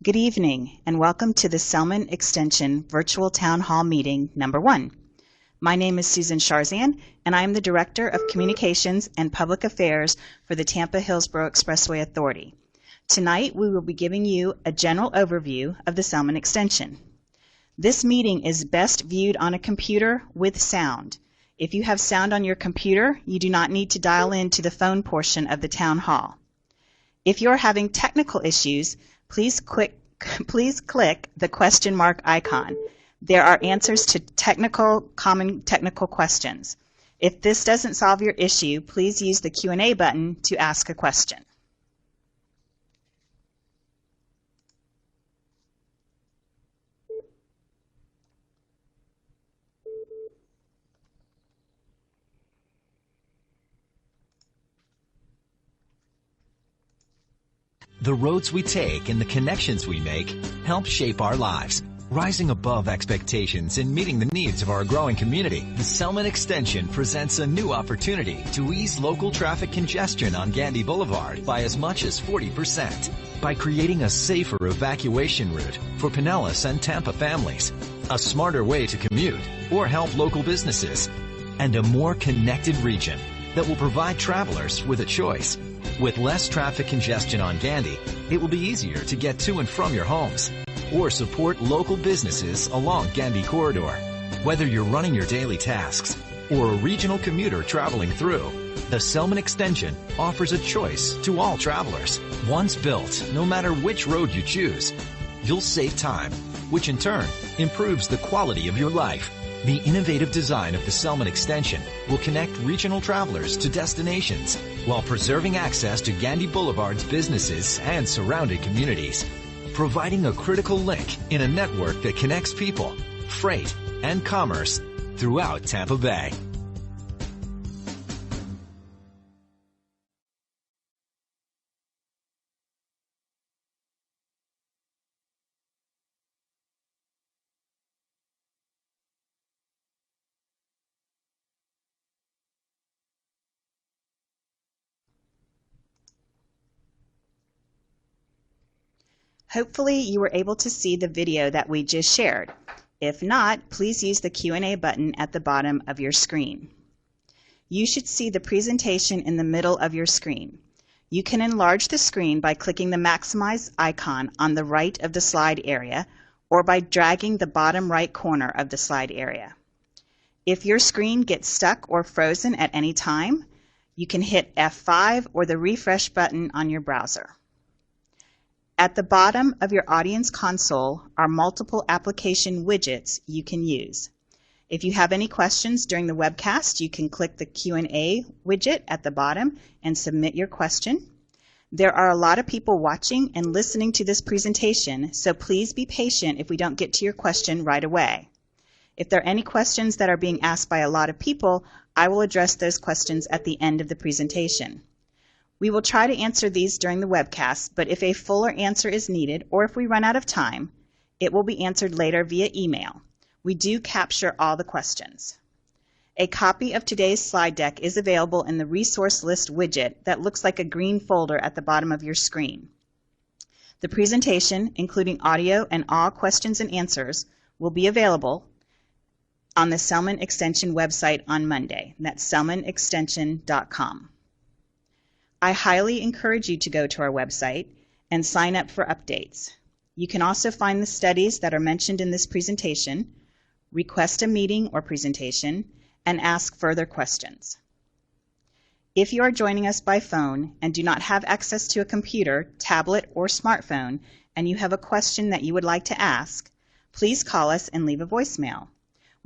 Good evening, and welcome to the Selmon Extension Virtual Town Hall Meeting number 1. My name is Susan Sharzan, and I am the Director of Communications and Public Affairs for the Tampa Hillsborough Expressway Authority. Tonight, we will be giving you a general overview of the Selmon Extension. This meeting is best viewed on a computer with sound. If you have sound on your computer, you do not need to dial in to the phone portion of the town hall. If you are having technical issues, please click the question mark icon. There are answers to common technical questions. If this doesn't solve your issue, please use the Q&A button to ask a question. The roads we take and the connections we make help shape our lives. Rising above expectations and meeting the needs of our growing community, the Selmon Extension presents a new opportunity to ease local traffic congestion on Gandy Boulevard by as much as 40%. By creating a safer evacuation route for Pinellas and Tampa families, a smarter way to commute or help local businesses, and a more connected region that will provide travelers with a choice. With less traffic congestion on Gandy, it will be easier to get to and from your homes or support local businesses along Gandy Corridor. Whether you're running your daily tasks or a regional commuter traveling through, the Selmon Extension offers a choice to all travelers. Once built, no matter which road you choose, you'll save time, which in turn improves the quality of your life. The innovative design of the Selmon Extension will connect regional travelers to destinations while preserving access to Gandy Boulevard's businesses and surrounding communities, providing a critical link in a network that connects people, freight, and commerce throughout Tampa Bay. Hopefully you were able to see the video that we just shared. If not, please use the Q&A button at the bottom of your screen. You should see the presentation in the middle of your screen. You can enlarge the screen by clicking the maximize icon on the right of the slide area or by dragging the bottom right corner of the slide area. If your screen gets stuck or frozen at any time, you can hit F5 or the refresh button on your browser. At the bottom of your audience console are multiple application widgets you can use. If you have any questions during the webcast, you can click the Q&A widget at the bottom and submit your question. There are a lot of people watching and listening to this presentation, so please be patient if we don't get to your question right away. If there are any questions that are being asked by a lot of people, I will address those questions at the end of the presentation. We will try to answer these during the webcast, but if a fuller answer is needed or if we run out of time, it will be answered later via email. We do capture all the questions. A copy of today's slide deck is available in the resource list widget that looks like a green folder at the bottom of your screen. The presentation, including audio and all questions and answers, will be available on the Selmon Extension website on Monday. That's selmonextension.com. I highly encourage you to go to our website and sign up for updates. You can also find the studies that are mentioned in this presentation, request a meeting or presentation, and ask further questions. If you are joining us by phone and do not have access to a computer, tablet, or smartphone, and you have a question that you would like to ask, please call us and leave a voicemail.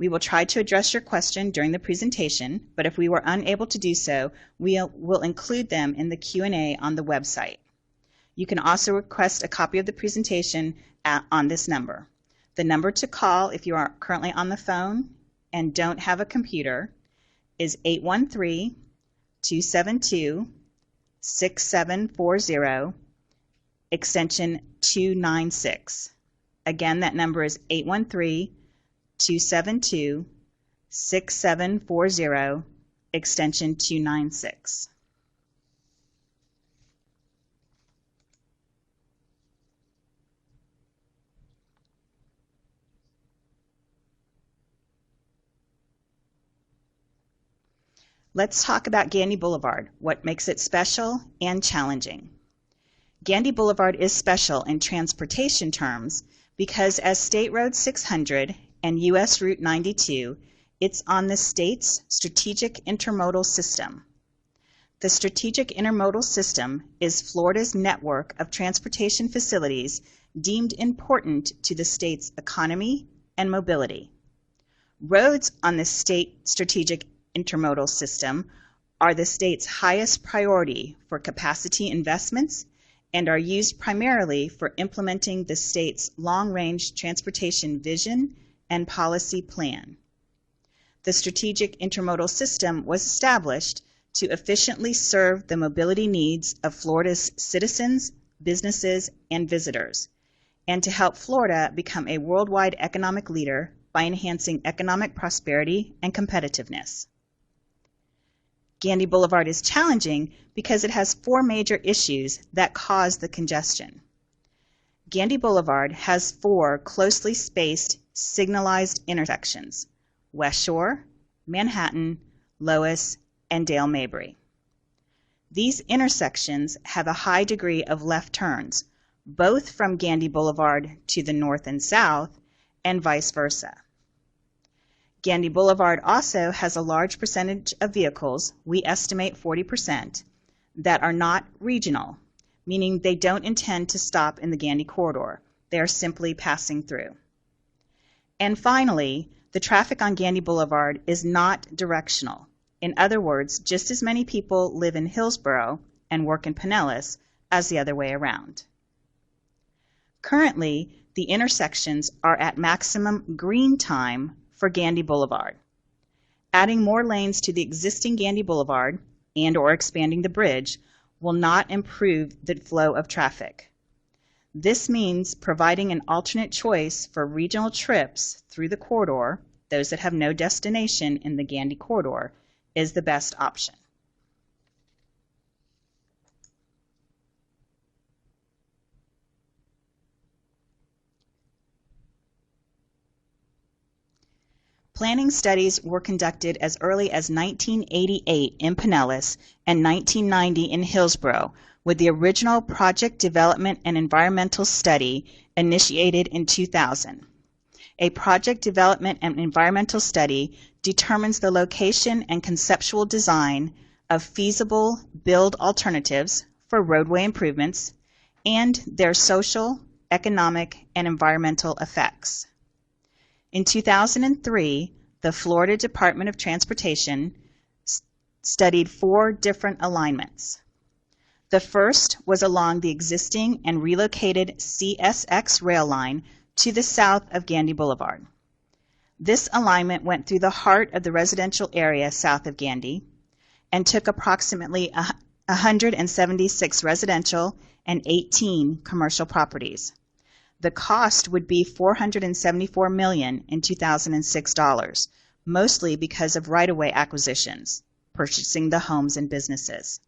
We will try to address your question during the presentation, but if we were unable to do so, we will include them in the Q&A on the website. You can also request a copy of the presentation on this number. The number to call if you are currently on the phone and don't have a computer is 813-272-6740, extension 296. Again, that number is 813-272-6740, extension 296. Let's talk about Gandy Boulevard, what makes it special and challenging. Gandy Boulevard is special in transportation terms because as State Road 600 and U.S. Route 92, it's on the state's strategic intermodal system. The strategic intermodal system is Florida's network of transportation facilities deemed important to the state's economy and mobility. Roads on the state strategic intermodal system are the state's highest priority for capacity investments and are used primarily for implementing the state's long-range transportation vision and policy plan. The strategic intermodal system was established to efficiently serve the mobility needs of Florida's citizens, businesses, and visitors, and to help Florida become a worldwide economic leader by enhancing economic prosperity and competitiveness. Gandy Boulevard is challenging because it has 4 major issues that cause the congestion. Gandy Boulevard has 4 closely spaced signalized intersections: West Shore, Manhattan, Lois, and Dale Mabry. These intersections have a high degree of left turns, both from Gandy Boulevard to the north and south, and vice versa. Gandy Boulevard also has a large percentage of vehicles, we estimate 40%, that are not regional, meaning they don't intend to stop in the Gandy corridor. They are simply passing through. And finally, the traffic on Gandy Boulevard is not directional. In other words, just as many people live in Hillsborough and work in Pinellas as the other way around. Currently, the intersections are at maximum green time for Gandy Boulevard. Adding more lanes to the existing Gandy Boulevard and/or expanding the bridge will not improve the flow of traffic. This means providing an alternate choice for regional trips through the corridor, those that have no destination in the Gandy corridor, is the best option. Planning studies were conducted as early as 1988 in Pinellas and 1990 in Hillsborough, with the original Project Development and Environmental Study initiated in 2000. A project development and environmental study determines the location and conceptual design of feasible build alternatives for roadway improvements and their social, economic, and environmental effects. In 2003, the Florida Department of Transportation studied 4 different alignments. The first was along the existing and relocated CSX rail line to the south of Gandy Boulevard. This alignment went through the heart of the residential area south of Gandy and took approximately 176 residential and 18 commercial properties. The cost would be $474 million in 2006 dollars, mostly because of right-of-way acquisitions, purchasing the homes and businesses.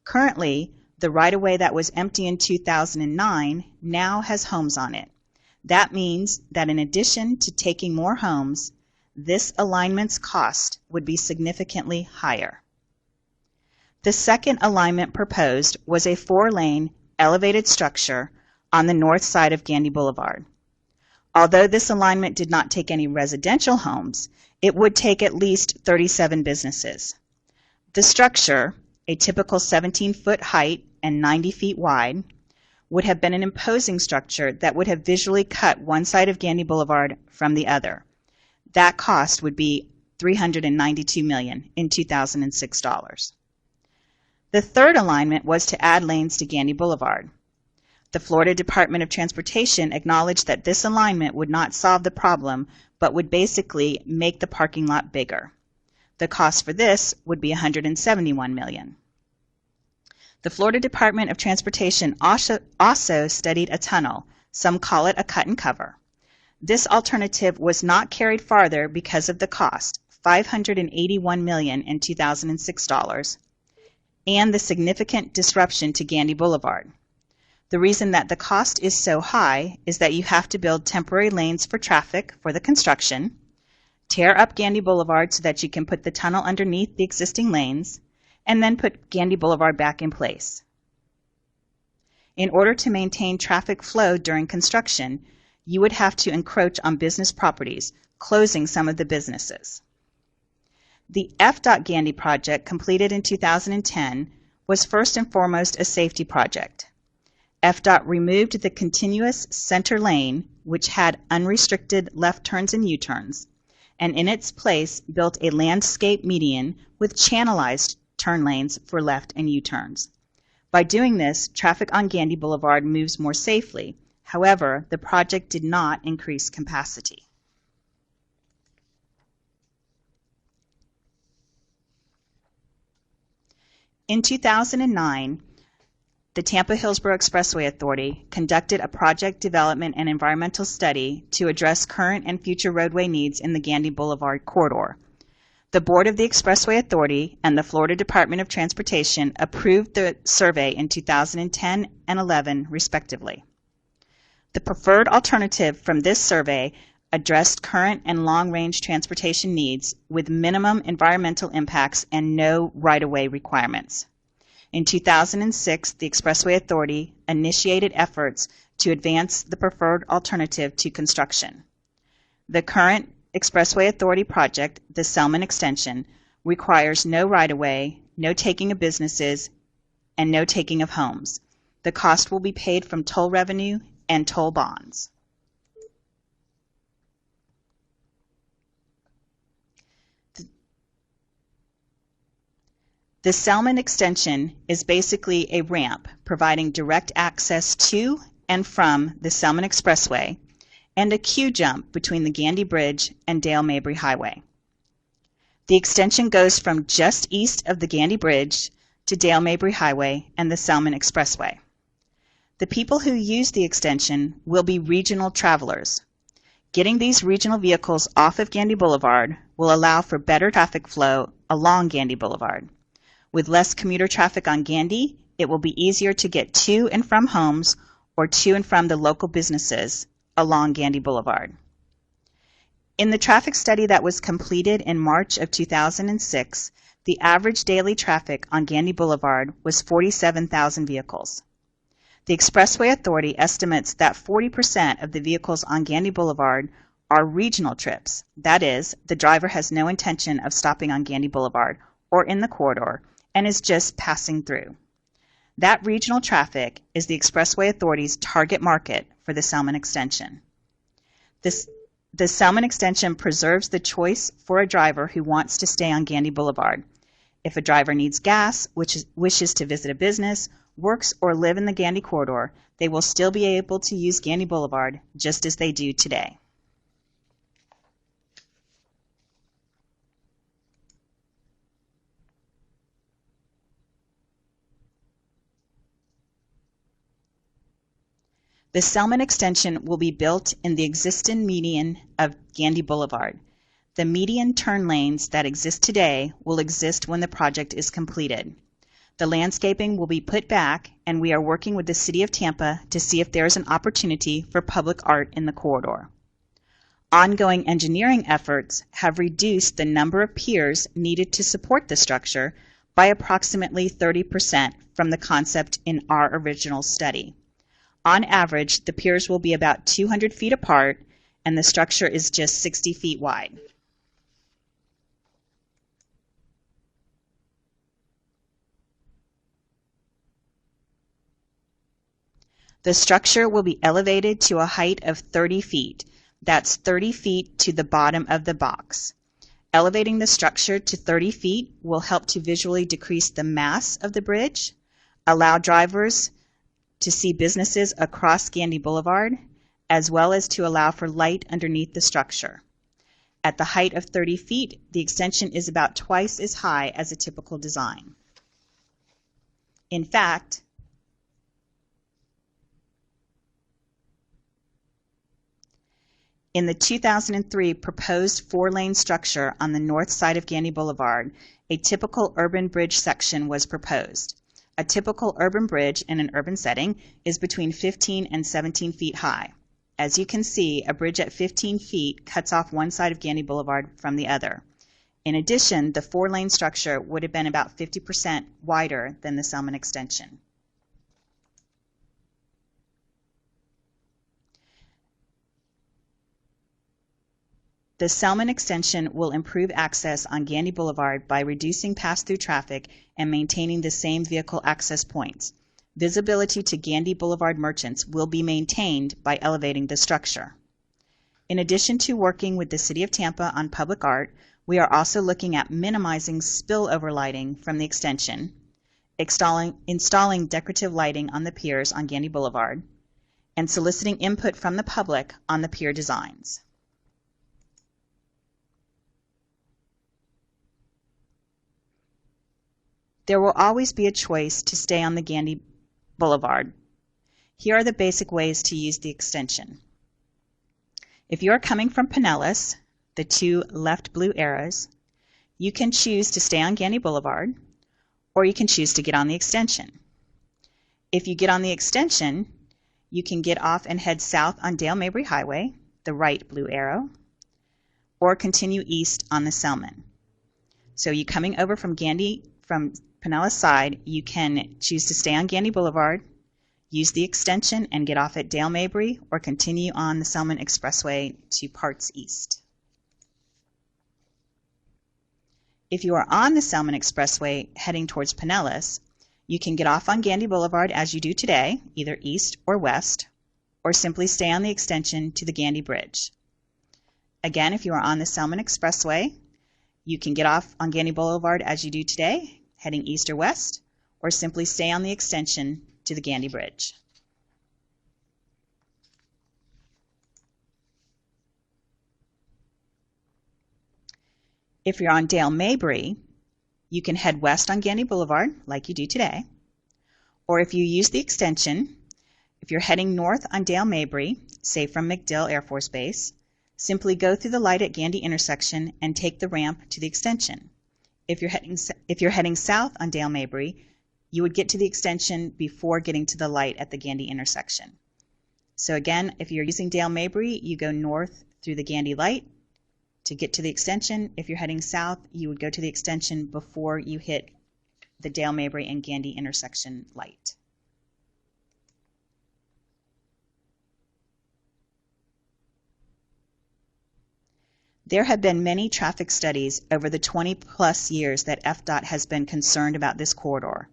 Currently, the right-of-way that was empty in 2009 now has homes on it. That means that in addition to taking more homes, this alignment's cost would be significantly higher. The second alignment proposed was a 4-lane elevated structure on the north side of Gandy Boulevard. Although this alignment did not take any residential homes, it would take at least 37 businesses. The structure, a typical 17-foot height and 90 feet wide, would have been an imposing structure that would have visually cut one side of Gandy Boulevard from the other. That cost would be $392 million in 2006 dollars. The third alignment was to add lanes to Gandy Boulevard. The Florida Department of Transportation acknowledged that this alignment would not solve the problem, but would basically make the parking lot bigger. The cost for this would be $171 million. The Florida Department of Transportation also studied a tunnel. Some call it a cut and cover. This alternative was not carried farther because of the cost, $581 million in 2006 dollars, and the significant disruption to Gandy Boulevard. The reason that the cost is so high is that you have to build temporary lanes for traffic for the construction, Tear up Gandy Boulevard so that you can put the tunnel underneath the existing lanes, and then put Gandy Boulevard back in place. In order to maintain traffic flow during construction, you would have to encroach on business properties, closing some of the businesses. The FDOT Gandy project, completed in 2010, was first and foremost a safety project. FDOT removed the continuous center lane, which had unrestricted left turns and U-turns, and in its place built a landscape median with channelized turn lanes for left and U-turns. By doing this, traffic on Gandy Boulevard moves more safely. However, the project did not increase capacity. In 2009, the Tampa Hillsborough Expressway Authority conducted a project development and environmental study to address current and future roadway needs in the Gandy Boulevard corridor. The Board of the Expressway Authority and the Florida Department of Transportation approved the survey in 2010 and 11, respectively. The preferred alternative from this survey addressed current and long-range transportation needs with minimum environmental impacts and no right-of-way requirements. In 2006, the Expressway Authority initiated efforts to advance the preferred alternative to construction. The current Expressway Authority project, the Selmon Extension, requires no right-of-way, no taking of businesses, and no taking of homes. The cost will be paid from toll revenue and toll bonds. The Selmon Extension is basically a ramp providing direct access to and from the Selmon Expressway and a queue jump between the Gandy Bridge and Dale Mabry Highway. The extension goes from just east of the Gandy Bridge to Dale Mabry Highway and the Selmon Expressway. The people who use the extension will be regional travelers. Getting these regional vehicles off of Gandy Boulevard will allow for better traffic flow along Gandy Boulevard. With less commuter traffic on Gandy, it will be easier to get to and from homes or to and from the local businesses along Gandy Boulevard. In the traffic study that was completed in March of 2006, the average daily traffic on Gandy Boulevard was 47,000 vehicles. The Expressway Authority estimates that 40% of the vehicles on Gandy Boulevard are regional trips. That is, the driver has no intention of stopping on Gandy Boulevard or in the corridor and is just passing through. That regional traffic is the Expressway Authority's target market for the Selmon Extension. The Selmon Extension preserves the choice for a driver who wants to stay on Gandy Boulevard. If a driver needs gas, wishes to visit a business, works, or live in the Gandy corridor, they will still be able to use Gandy Boulevard just as they do today. The Selmon Extension will be built in the existing median of Gandy Boulevard. The median turn lanes that exist today will exist when the project is completed. The landscaping will be put back, and we are working with the City of Tampa to see if there is an opportunity for public art in the corridor. Ongoing engineering efforts have reduced the number of piers needed to support the structure by approximately 30% from the concept in our original study. On average, the piers will be about 200 feet apart, and the structure is just 60 feet wide. The structure will be elevated to a height of 30 feet. That's 30 feet to the bottom of the box. Elevating the structure to 30 feet will help to visually decrease the mass of the bridge, allow drivers to see businesses across Gandy Boulevard, as well as to allow for light underneath the structure. At the height of 30 feet, the extension is about twice as high as a typical design. In fact, in the 2003 proposed four-lane structure on the north side of Gandy Boulevard, a typical urban bridge section was proposed. A typical urban bridge in an urban setting is between 15 and 17 feet high. As you can see, a bridge at 15 feet cuts off one side of Gandy Boulevard from the other. In addition, the four-lane structure would have been about 50% wider than the Selmon Extension. The Selmon Extension will improve access on Gandy Boulevard by reducing pass-through traffic and maintaining the same vehicle access points. Visibility to Gandy Boulevard merchants will be maintained by elevating the structure. In addition to working with the City of Tampa on public art, we are also looking at minimizing spillover lighting from the extension, installing decorative lighting on the piers on Gandy Boulevard, and soliciting input from the public on the pier designs. There will always be a choice to stay on the Gandy Boulevard. Here are the basic ways to use the extension. If you are coming from Pinellas, the two left blue arrows, you can choose to stay on Gandy Boulevard, or you can choose to get on the extension. If you get on the extension, you can get off and head south on Dale Mabry Highway, the right blue arrow, or continue east on the Selmon. So you coming over from Pinellas side, you can choose to stay on Gandy Boulevard, use the extension and get off at Dale Mabry, or continue on the Selmon Expressway to parts east. If you are on the Selmon Expressway heading towards Pinellas, you can get off on Gandy Boulevard as you do today, either east or west, or simply stay on the extension to the Gandy Bridge. Again, if you are on the Selmon Expressway, you can get off on Gandy Boulevard as you do today, heading east or west, or simply stay on the extension to the Gandy Bridge. If you're on Dale Mabry, you can head west on Gandy Boulevard, like you do today. Or if you use the extension, if you're heading north on Dale Mabry, say from MacDill Air Force Base, simply go through the light at Gandy intersection and take the ramp to the extension. If you're heading south on Dale Mabry, you would get to the extension before getting to the light at the Gandy intersection. So again, if you're using Dale Mabry, you go north through the Gandy light to get to the extension. If you're heading south, you would go to the extension before you hit the Dale Mabry and Gandy intersection light. There have been many traffic studies over the 20-plus years that FDOT has been concerned about this corridor.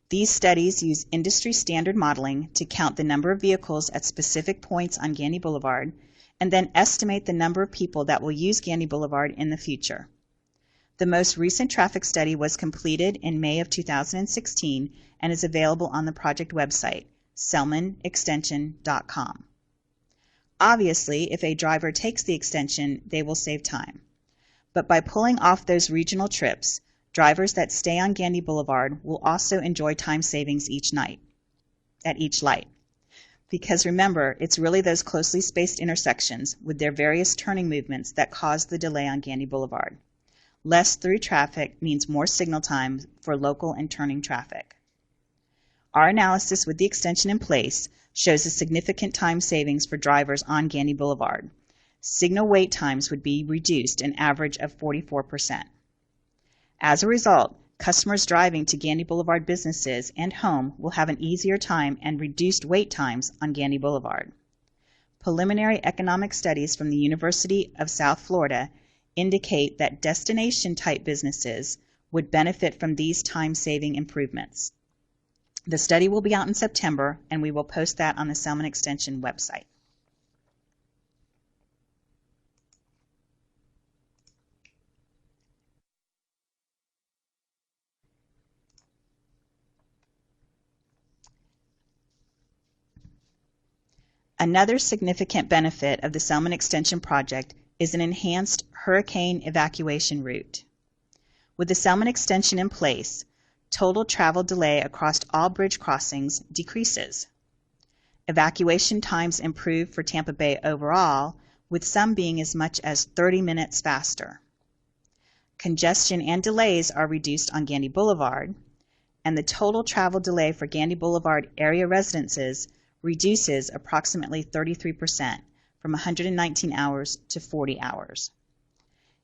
These studies use industry standard modeling to count the number of vehicles at specific points on Gandy Boulevard and then estimate the number of people that will use Gandy Boulevard in the future. The most recent traffic study was completed in May of 2016 and is available on the project website, selmonextension.com. Obviously, if a driver takes the extension, they will save time. But by pulling off those regional trips, drivers that stay on Gandy Boulevard will also enjoy time savings at each light. Because remember, it's really those closely spaced intersections with their various turning movements that cause the delay on Gandy Boulevard. Less through traffic means more signal time for local and turning traffic. Our analysis with the extension in place shows a significant time savings for drivers on Gandy Boulevard. Signal wait times would be reduced an average of 44%. As a result, customers driving to Gandy Boulevard businesses and home will have an easier time and reduced wait times on Gandy Boulevard. Preliminary economic studies from the University of South Florida indicate that destination-type businesses would benefit from these time-saving improvements. The study will be out in September, and we will post that on the Selmon Extension website. Another significant benefit of the Selmon Extension project is an enhanced hurricane evacuation route. With the Selmon Extension in place, total travel delay across all bridge crossings decreases. Evacuation times improve for Tampa Bay overall, with some being as much as 30 minutes faster. Congestion and delays are reduced on Gandy Boulevard, and the total travel delay for Gandy Boulevard area residences reduces approximately 33% from 119 hours to 40 hours.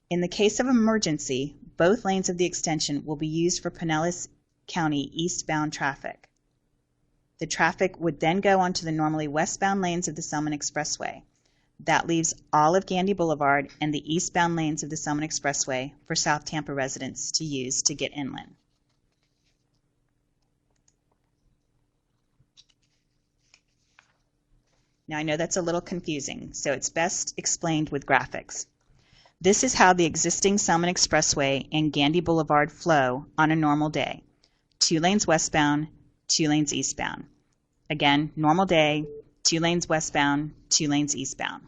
In the case of emergency, both lanes of the extension will be used for Pinellas County eastbound traffic. The traffic would then go onto the normally westbound lanes of the Selmon Expressway. That leaves all of Gandy Boulevard and the eastbound lanes of the Selmon Expressway for South Tampa residents to use to get inland. Now I know that's a little confusing, so it's best explained with graphics. This is how the existing Selmon Expressway and Gandy Boulevard flow on a normal day. 2 lanes westbound, 2 lanes eastbound. Again, normal day, 2 lanes westbound, 2 lanes eastbound.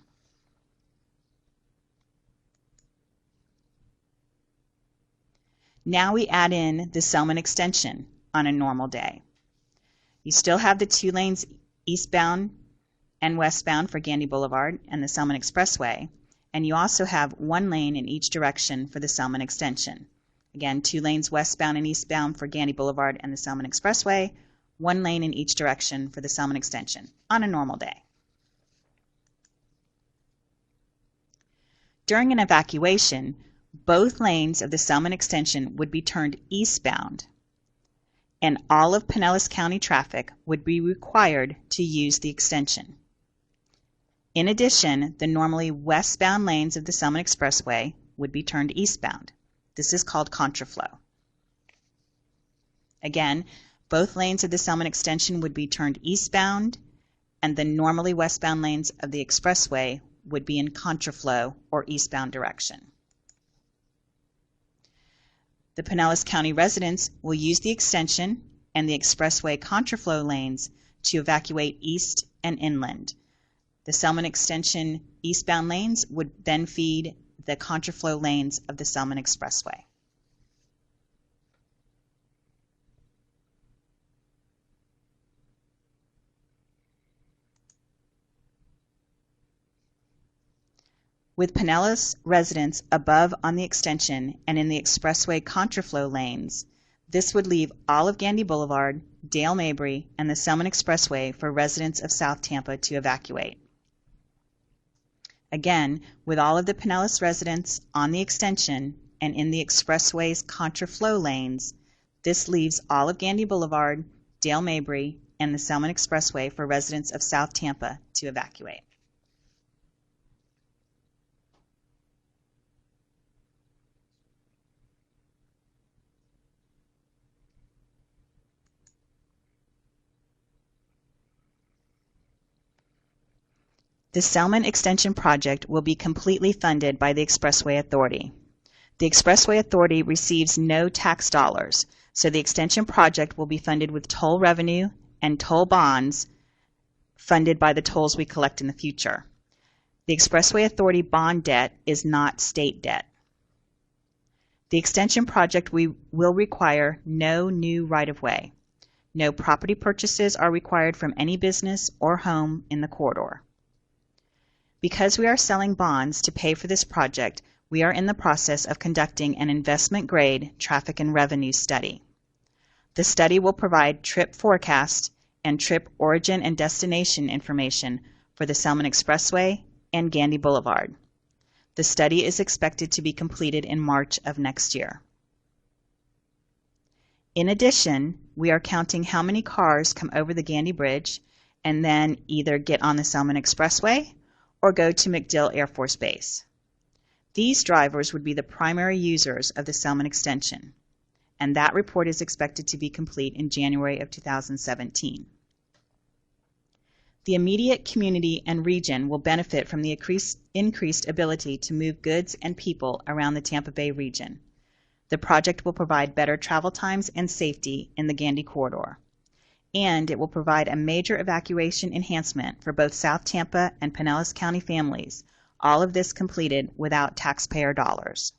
Now we add in the Selmon Extension on a normal day. You still have the 2 lanes eastbound and westbound for Gandy Boulevard and the Selmon Expressway, and you also have 1 lane in each direction for the Selmon Extension. Again, 2 lanes westbound and eastbound for Gandy Boulevard and the Selmon Expressway, 1 lane in each direction for the Selmon Extension on a normal day. During an evacuation, both lanes of the Selmon Extension would be turned eastbound, and all of Pinellas County traffic would be required to use the extension. In addition, the normally westbound lanes of the Selmon Expressway would be turned eastbound. This is called contraflow. Again, both lanes of the Selmon Extension would be turned eastbound, and the normally westbound lanes of the Expressway would be in contraflow or eastbound direction. The Pinellas County residents will use the extension and the Expressway contraflow lanes to evacuate east and inland. The Selmon Extension eastbound lanes would then feed the contraflow lanes of the Selmon Expressway. With Pinellas residents above on the extension and in the Expressway contraflow lanes, this would leave all of Gandy Boulevard, Dale Mabry, and the Selmon Expressway for residents of South Tampa to evacuate. Again, with all of the Pinellas residents on the extension and in the Expressway's contraflow lanes, this leaves all of Gandy Boulevard, Dale Mabry, and the Selmon Expressway for residents of South Tampa to evacuate. The Selmon Extension project will be completely funded by the Expressway Authority. The Expressway Authority receives no tax dollars, so the extension project will be funded with toll revenue and toll bonds funded by the tolls we collect in the future. The Expressway Authority bond debt is not state debt. The extension project will require no new right-of-way. No property purchases are required from any business or home in the corridor. Because we are selling bonds to pay for this project, we are in the process of conducting an investment-grade traffic and revenue study. The study will provide trip forecast and trip origin and destination information for the Selmon Expressway and Gandy Boulevard. The study is expected to be completed in March of next year. In addition, we are counting how many cars come over the Gandy Bridge and then either get on the Selmon Expressway or go to MacDill Air Force Base. These drivers would be the primary users of the Selmon Extension, and that report is expected to be complete in January of 2017. The immediate community and region will benefit from the increased ability to move goods and people around the Tampa Bay region. The project will provide better travel times and safety in the Gandy corridor, and it will provide a major evacuation enhancement for both South Tampa and Pinellas County families, all of this completed without taxpayer dollars.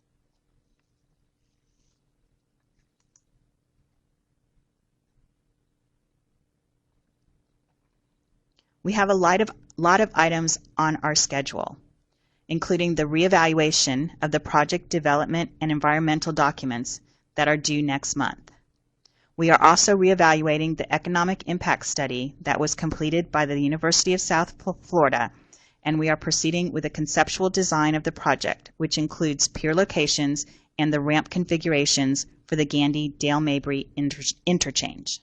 We have a lot of items on our schedule, including the reevaluation of the project development and environmental documents that are due next month. We are also reevaluating the economic impact study that was completed by the University of South Florida, and we are proceeding with a conceptual design of the project, which includes pier locations and the ramp configurations for the Gandy-Dale Mabry interchange.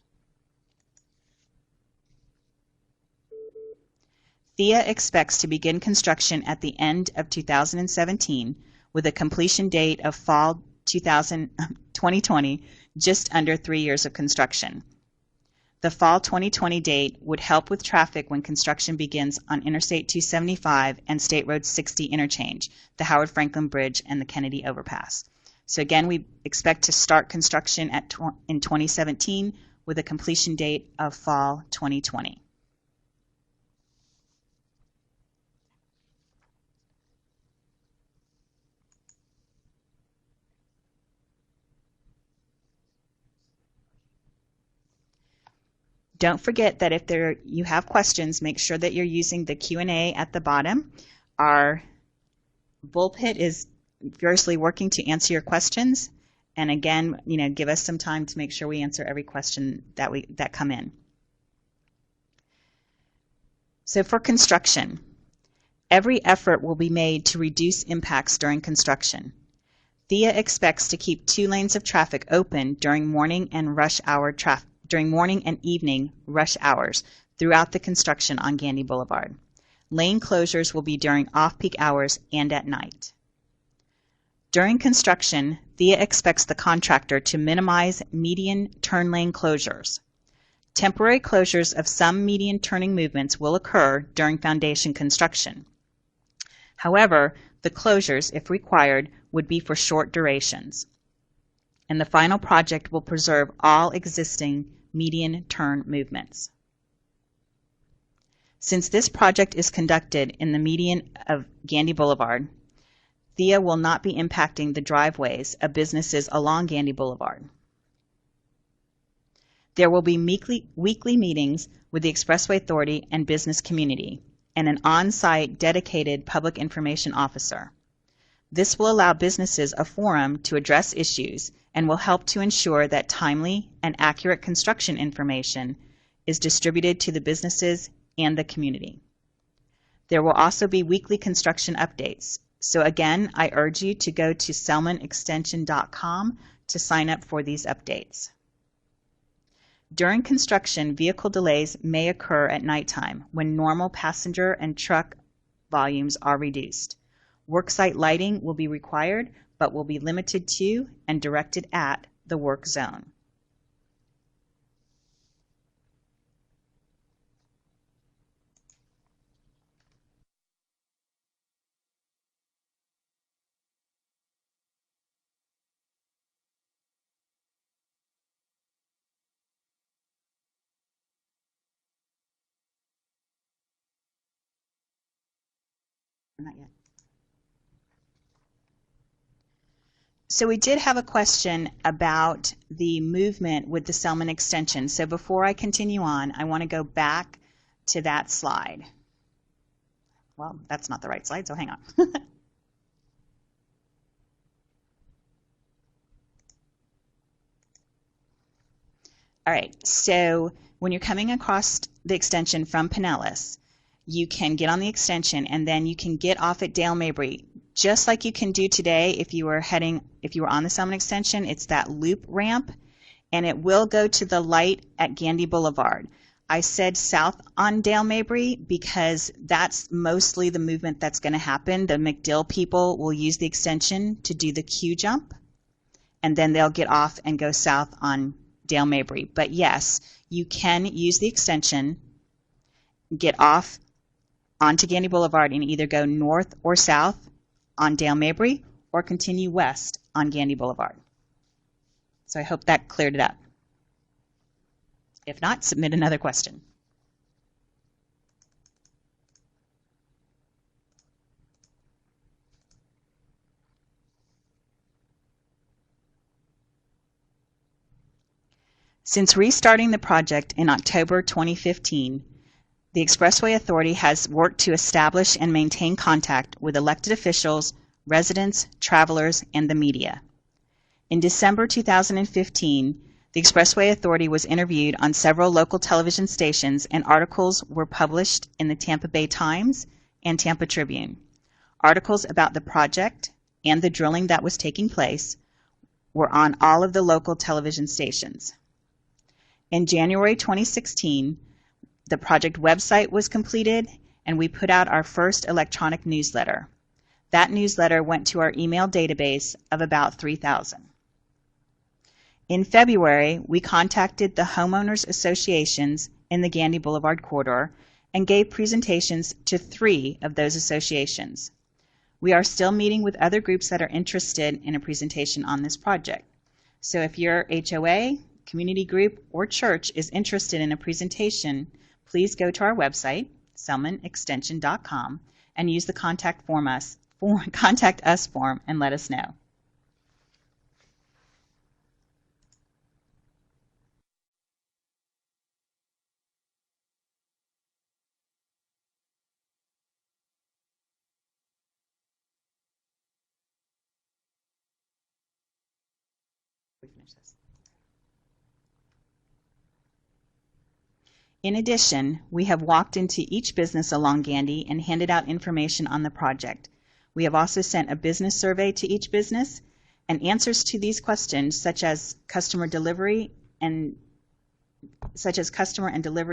THEA expects to begin construction at the end of 2017 with a completion date of fall 2020, just under 3 years of construction. The fall 2020 date would help with traffic when construction begins on Interstate 275 and State Road 60 interchange, the Howard Franklin Bridge, and the Kennedy Overpass. So again, we expect to start construction in 2017 with a completion date of fall 2020. Don't forget that if you have questions, make sure that you're using the Q&A at the bottom. Our bullpit is furiously working to answer your questions. And again, give us some time to make sure we answer every question that come in. So for construction, every effort will be made to reduce impacts during construction. THEA expects to keep 2 lanes of traffic open during morning and evening rush hours throughout the construction on Gandy Boulevard. Lane closures will be during off-peak hours and at night. During construction, THEA expects the contractor to minimize median turn lane closures. Temporary closures of some median turning movements will occur during foundation construction. However, the closures, if required, would be for short durations. And the final project will preserve all existing median turn movements. Since this project is conducted in the median of Gandy Boulevard, THEA will not be impacting the driveways of businesses along Gandy Boulevard. There will be weekly meetings with the Expressway Authority and business community, and an on-site dedicated public information officer. This will allow businesses a forum to address issues and will help to ensure that timely and accurate construction information is distributed to the businesses and the community. There will also be weekly construction updates. So again, I urge you to go to selmonextension.com to sign up for these updates. During construction, vehicle delays may occur at nighttime when normal passenger and truck volumes are reduced. Worksite lighting will be required, but will be limited to and directed at the work zone. Not yet. So we did have a question about the movement with the Selmon Extension. So before I continue on, I want to go back to that slide. Well, that's not the right slide, so hang on. All right, so when you're coming across the extension from Pinellas, you can get on the extension and then you can get off at Dale Mabry. Just like you can do today if you were on the Selmon Extension, it's that loop ramp, and it will go to the light at Gandy Boulevard. I said south on Dale Mabry because that's mostly the movement that's going to happen. The McDill people will use the extension to do the Q jump, and then they'll get off and go south on Dale Mabry. But yes, you can use the extension, get off onto Gandy Boulevard, and either go north or south on Dale Mabry or continue west on Gandy Boulevard. So I hope that cleared it up. If not, submit another question. Since restarting the project in October 2015, the Expressway Authority has worked to establish and maintain contact with elected officials, residents, travelers, and the media. In December 2015, The Expressway Authority was interviewed on several local television stations, and articles were published in the Tampa Bay Times and Tampa Tribune. Articles about the project and the drilling that was taking place were on all of the local television stations. In January 2016, the project website was completed, and we put out our first electronic newsletter. That newsletter went to our email database of about 3,000. In February, we contacted the homeowners associations in the Gandy Boulevard corridor and gave presentations to 3 of those associations. We are still meeting with other groups that are interested in a presentation on this project. So if your HOA, community group, or church is interested in a presentation, please go to our website, selmonextension.com, and use the contact us form and let us know. In addition, we have walked into each business along Gandy and handed out information on the project. We have also sent a business survey to each business, and answers to these questions, such as customer and delivery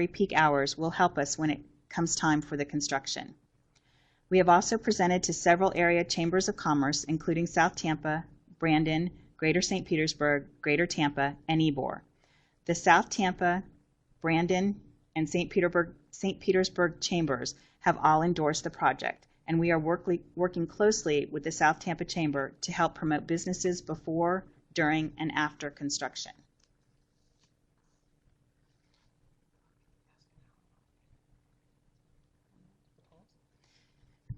peak hours, will help us when it comes time for the construction. We have also presented to several area chambers of commerce, including South Tampa, Brandon, Greater St. Petersburg, Greater Tampa, and Ybor. The South Tampa, Brandon, and St. Petersburg chambers have all endorsed the project, and we are working closely with the South Tampa Chamber to help promote businesses before, during, and after construction.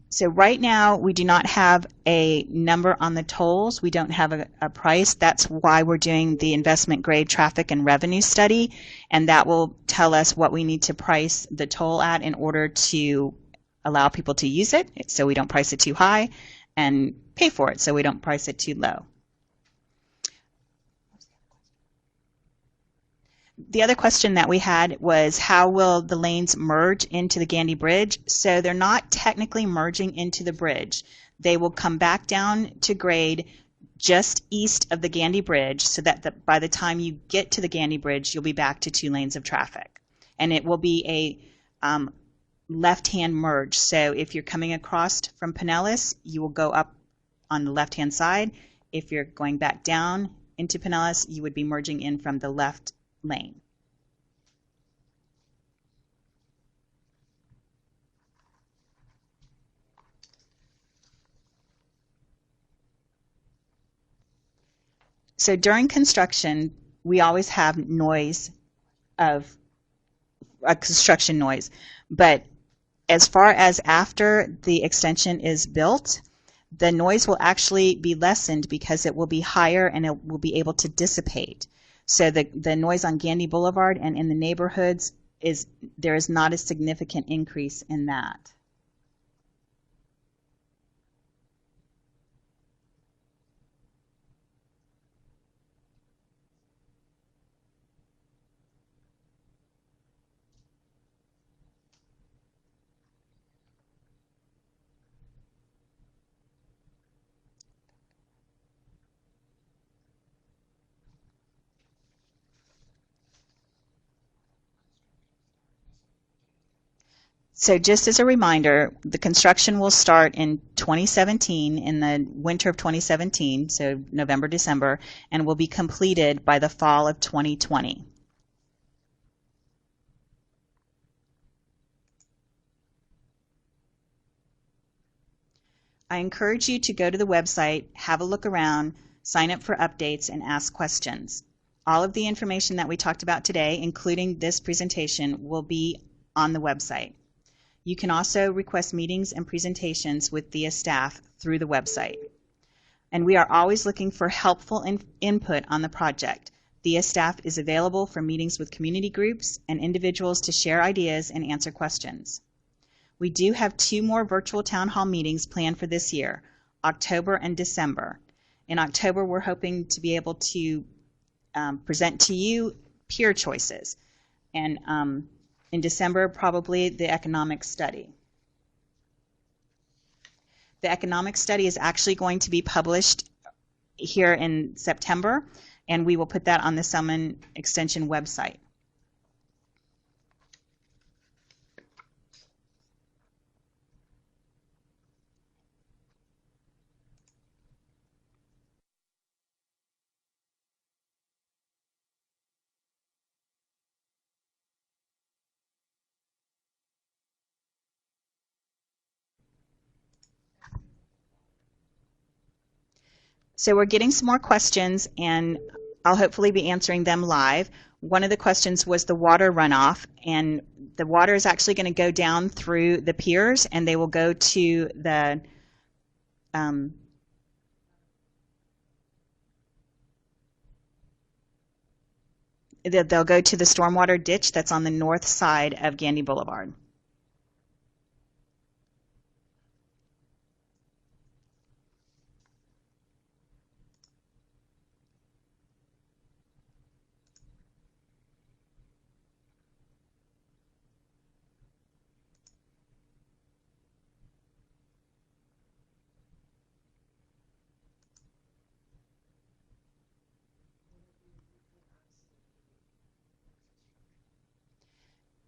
So right now, we do not have a number on the tolls. We don't have a price. That's why we're doing the investment grade traffic and revenue study, and that will tell us what we need to price the toll at in order to allow people to use it, so we don't price it too high, and pay for it so we don't price it too low. The other question that we had was, how will the lanes merge into the Gandy Bridge? So they're not technically merging into the bridge. They will come back down to grade just east of the Gandy Bridge, so that by the time you get to the Gandy Bridge, you'll be back to 2 lanes of traffic. And it will be a left-hand merge. So if you're coming across from Pinellas, you will go up on the left-hand side. If you're going back down into Pinellas, you would be merging in from the left lane. So during construction, we always have noise of construction noise, but as far as after the extension is built, the noise will actually be lessened because it will be higher and it will be able to dissipate. So the noise on Gandy Boulevard and in the neighborhoods there is not a significant increase in that. So just as a reminder, the construction will start in 2017, in the winter of 2017, so November, December, and will be completed by the fall of 2020. I encourage you to go to the website, have a look around, sign up for updates, and ask questions. All of the information that we talked about today, including this presentation, will be on the website. You can also request meetings and presentations with THEA staff through the website. And we are always looking for helpful input on the project. THEA staff is available for meetings with community groups and individuals to share ideas and answer questions. We do have 2 more virtual town hall meetings planned for this year, October and December. In October, we're hoping to be able to present to you peer choices. And in December, probably the economic study. The economic study is actually going to be published here in September, and we will put that on the Selmon Extension website. So we're getting some more questions, and I'll hopefully be answering them live. One of the questions was the water runoff, and the water is actually going to go down through the piers, and they will go to the they'll go to the stormwater ditch that's on the north side of Gandy Boulevard.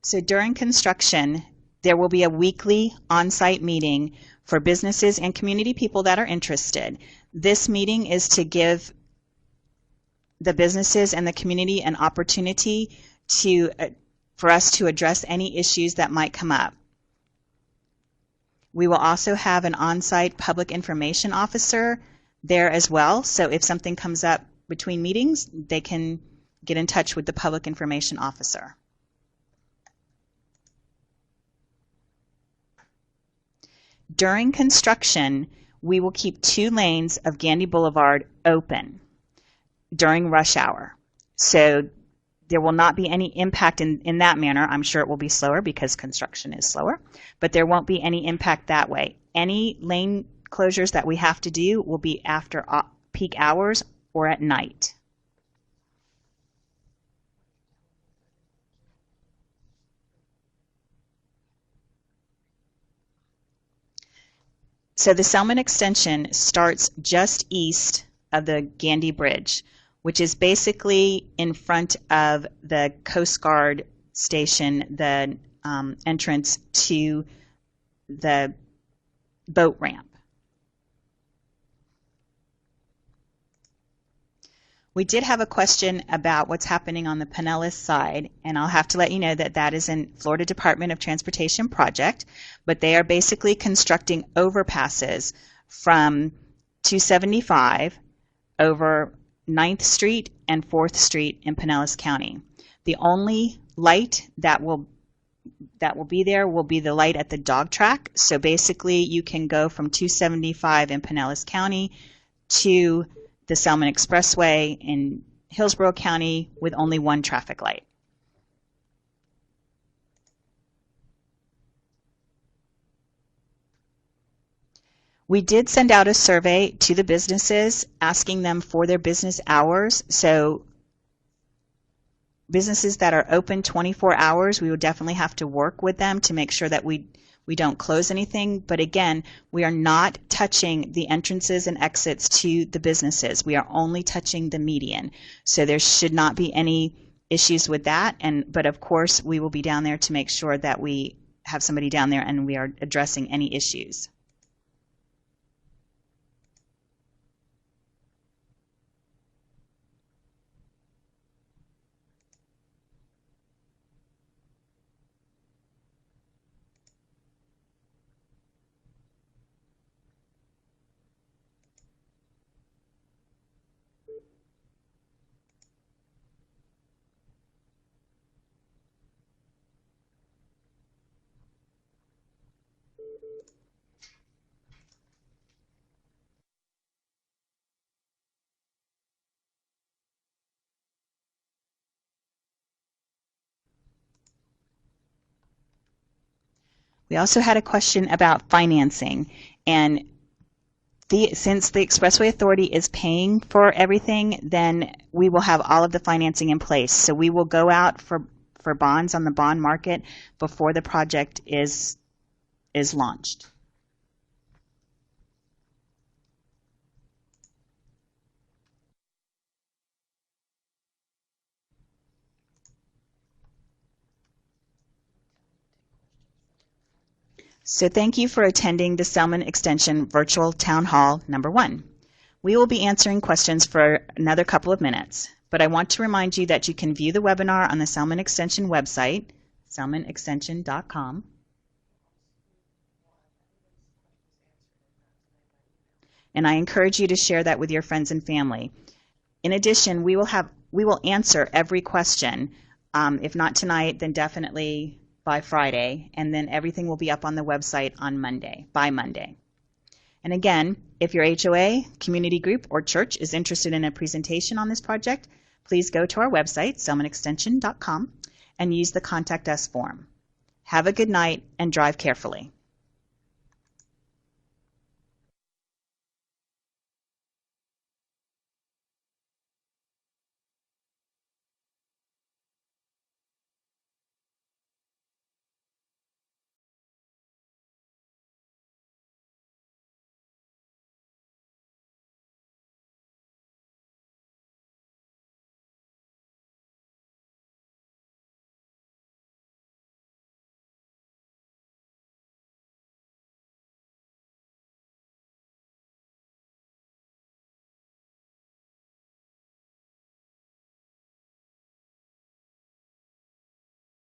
So during construction, there will be a weekly on-site meeting for businesses and community people that are interested. This meeting is to give the businesses and the community an opportunity for us to address any issues that might come up. We will also have an on-site public information officer there as well, so if something comes up between meetings, they can get in touch with the public information officer. During construction, we will keep 2 lanes of Gandy Boulevard open during rush hour. So there will not be any impact in that manner. I'm sure it will be slower because construction is slower, but there won't be any impact that way. Any lane closures that we have to do will be after peak hours or at night. So the Selmon Extension starts just east of the Gandy Bridge, which is basically in front of the Coast Guard station, the entrance to the boat ramp. We did have a question about what's happening on the Pinellas side, and I'll have to let you know that that is in Florida Department of Transportation project, but they are basically constructing overpasses from 275 over 9th Street and 4th Street in Pinellas County. The only light that will be there will be the light at the dog track. So basically you can go from 275 in Pinellas County to the Selmon Expressway in Hillsborough County with only 1 traffic light. We did send out a survey to the businesses asking them for their business hours. So businesses that are open 24 hours, we would definitely have to work with them to make sure that we don't close anything. But again, we are not touching the entrances and exits to the businesses. We are only touching the median. So there should not be any issues with that. But of course, we will be down there to make sure that we have somebody down there and we are addressing any issues. We also had a question about financing, and Since the Expressway Authority is paying for everything, then we will have all of the financing in place. So we will go out for bonds on the bond market before the project is launched. So thank you for attending the Selmon Extension Virtual Town Hall number 1. We will be answering questions for another couple of minutes, but I want to remind you that you can view the webinar on the Selmon Extension website, selmonextension.com. And I encourage you to share that with your friends and family. In addition, we will answer every question. If not tonight, then definitely by Friday, and then everything will be up on the website on by Monday. And again, if your HOA, community group, or church is interested in a presentation on this project, please go to our website, selmonextension.com, and use the Contact Us form. Have a good night and drive carefully.